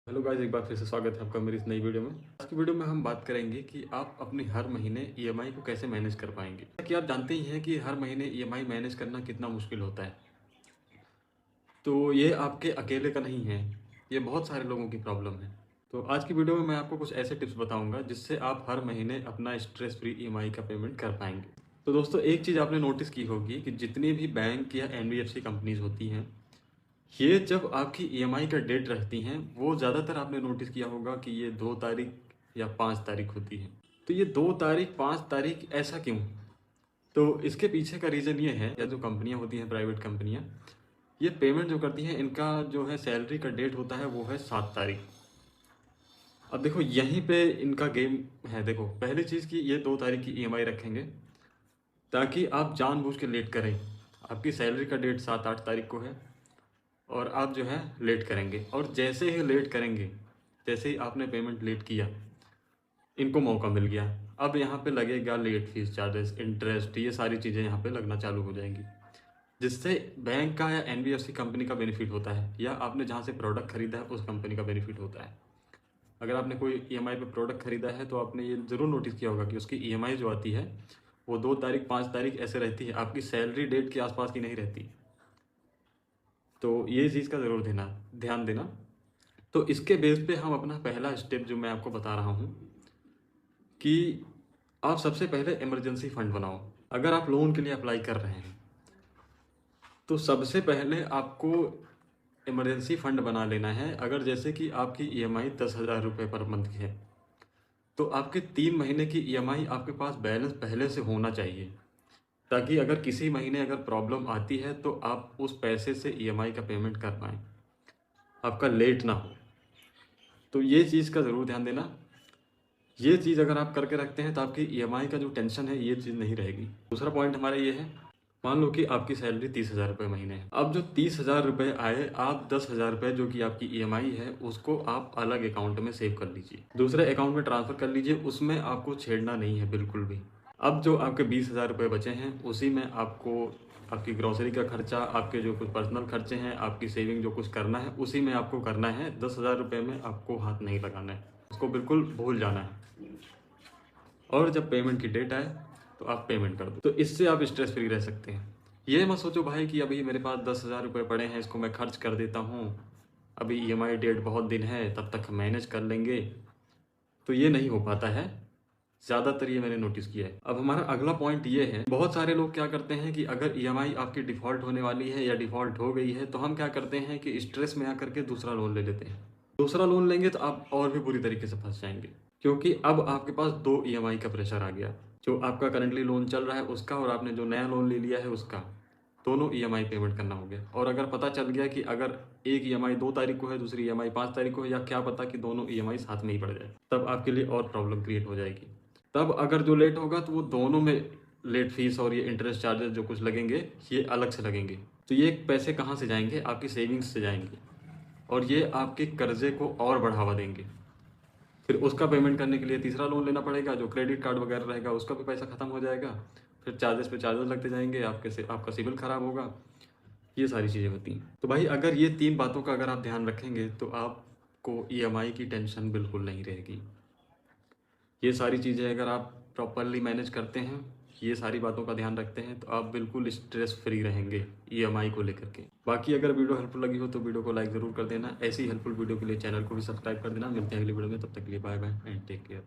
Hello guys, एक बार फिर से स्वागत है आपका मेरी इस नई वीडियो में। आज की वीडियो में हम बात करेंगे कि आप अपनी हर महीने ईएमआई को कैसे मैनेज कर पाएंगे। कि आप जानते ही हैं कि हर महीने ईएमआई मैनेज करना कितना मुश्किल होता है। तो ये आपके अकेले का नहीं है, ये बहुत सारे लोगों की प्रॉब्लम है। तो आज की वीडियो में मैं आपको कुछ ऐसे टिप्स बताऊंगा जिससे आप हर महीने अपना स्ट्रेस फ्री ईएमआई का पेमेंट कर पाएंगे। तो दोस्तों, एक चीज़ आपने नोटिस की होगी कि जितनी भी बैंक या एनबीएफसी कंपनीज होती हैं, ये जब आपकी ईएमआई का डेट रहती हैं, वो ज़्यादातर आपने नोटिस किया होगा कि ये 2 तारीख या 5 तारीख होती है। तो ये 2 तारीख 5 तारीख ऐसा क्यों? तो इसके पीछे का रीज़न ये है, या जो कंपनियां होती हैं, प्राइवेट कंपनियां, ये पेमेंट जो करती हैं, इनका जो है सैलरी का डेट होता है वो है 7 तारीख। अब देखो, यहीं पे इनका गेम है। देखो, पहली चीज़ की ये 2 तारीख की ईएमआई रखेंगे ताकि आप जानबूझ के लेट करें। आपकी सैलरी का डेट 7-8 तारीख को है और आप जो है लेट करेंगे, और जैसे ही लेट करेंगे, जैसे ही आपने पेमेंट लेट किया, इनको मौका मिल गया। अब यहाँ पे लगेगा लेट फीस चार्जेस, इंटरेस्ट, ये सारी चीज़ें यहाँ पे लगना चालू हो जाएंगी, जिससे बैंक का या एनबीएफसी कंपनी का बेनिफिट होता है, या आपने जहाँ से प्रोडक्ट खरीदा है उस कंपनी का बेनिफिट होता है। अगर आपने कोई ईएमआई पे प्रोडक्ट खरीदा है तो आपने ये ज़रूर नोटिस किया होगा कि उसकी ईएमआई जो आती है वो 2 तारीख 5 तारीख ऐसे रहती है, आपकी सैलरी डेट के आसपास की नहीं रहती। तो ये चीज़ का ज़रूर ध्यान देना। तो इसके बेस पे हम अपना पहला स्टेप जो मैं आपको बता रहा हूँ कि आप सबसे पहले इमरजेंसी फंड बनाओ। अगर आप लोन के लिए अप्लाई कर रहे हैं तो सबसे पहले आपको इमरजेंसी फंड बना लेना है। अगर जैसे कि आपकी ईएमआई 10,000 रुपये पर मंथ की है, तो आपके 3 महीने की ईएमआई आपके पास बैलेंस पहले से होना चाहिए, ताकि अगर किसी महीने अगर प्रॉब्लम आती है तो आप उस पैसे से ईएमआई का पेमेंट कर पाएँ, आपका लेट ना हो। तो ये चीज़ का ज़रूर ध्यान देना। ये चीज़ अगर आप करके रखते हैं तो आपकी ईएमआई का जो टेंशन है, ये चीज़ नहीं रहेगी। दूसरा पॉइंट हमारा ये है, मान लो कि आपकी सैलरी 30,000 रुपये महीने है। अब जो 30,000 रुपये आए, आप 10,000 रुपये जो कि आपकी ईएमआई है उसको आप अलग अकाउंट में सेव कर लीजिए, दूसरे अकाउंट में ट्रांसफ़र कर लीजिए। उसमें आपको छेड़ना नहीं है बिल्कुल भी। अब जो आपके 20,000 रुपये बचे हैं, उसी में आपको आपकी ग्रोसरी का खर्चा, आपके जो कुछ पर्सनल खर्चे हैं, आपकी सेविंग जो कुछ करना है, उसी में आपको करना है। 10,000 रुपये में आपको हाथ नहीं लगाना है, उसको बिल्कुल भूल जाना है। और जब पेमेंट की डेट आए तो आप पेमेंट कर दो। तो इससे आप स्ट्रेस फ्री रह सकते हैं। ये मत सोचो भाई कि अभी मेरे पास 10,000 रुपये पड़े हैं, इसको मैं खर्च कर देता हूँ, अभी ईएमआई डेट बहुत दिन है, तब तक मैनेज कर लेंगे। तो ये नहीं हो पाता है, ज़्यादातर ये मैंने नोटिस किया है। अब हमारा अगला पॉइंट ये है, बहुत सारे लोग क्या करते हैं कि अगर ईएमआई आपकी डिफ़ॉल्ट होने वाली है या डिफ़ॉल्ट हो गई है, तो हम क्या करते हैं कि स्ट्रेस में आकर के दूसरा लोन ले लेते हैं। दूसरा लोन लेंगे तो आप और भी बुरी तरीके से फंस जाएंगे, क्योंकि अब आपके पास 2 ईएमआई का प्रेशर आ गया। जो आपका करंटली लोन चल रहा है उसका, और आपने जो नया लोन ले लिया है उसका, दोनों ईएमआई पेमेंट करना हो गया। और अगर पता चल गया कि अगर एक ईएमआई 2 तारीख को है, दूसरी ईएमआई 5 तारीख को है, या क्या पता कि दोनों ईएमआई साथ में ही पड़ जाए, तब आपके लिए और प्रॉब्लम क्रिएट हो जाएगी। तब अगर जो लेट होगा तो वो दोनों में लेट फीस और ये इंटरेस्ट चार्जेस जो कुछ लगेंगे, ये अलग से लगेंगे। तो ये पैसे कहाँ से जाएंगे? आपकी सेविंग्स से जाएंगे, और ये आपके कर्जे को और बढ़ावा देंगे। फिर उसका पेमेंट करने के लिए तीसरा लोन लेना पड़ेगा, जो क्रेडिट कार्ड वगैरह रहेगा उसका भी पैसा ख़त्म हो जाएगा। फिर चार्जेस पे चार्जेस लगते जाएंगे, आपका सिविल ख़राब होगा। ये सारी चीज़ें होती हैं। तो भाई, अगर ये 3 बातों का अगर आप ध्यान रखेंगे तो आपको ईएमआई की टेंशन बिल्कुल नहीं रहेगी। ये सारी चीज़ें अगर आप प्रॉपरली मैनेज करते हैं, ये सारी बातों का ध्यान रखते हैं, तो आप बिल्कुल स्ट्रेस फ्री रहेंगे ईएमआई को लेकर के। बाकी अगर वीडियो हेल्पफुल लगी हो तो वीडियो को लाइक ज़रूर कर देना। ऐसी हेल्पफुल वीडियो के लिए चैनल को भी सब्सक्राइब कर देना। मिलते हैं अगली वीडियो में, तब तक के लिए bye bye and take care.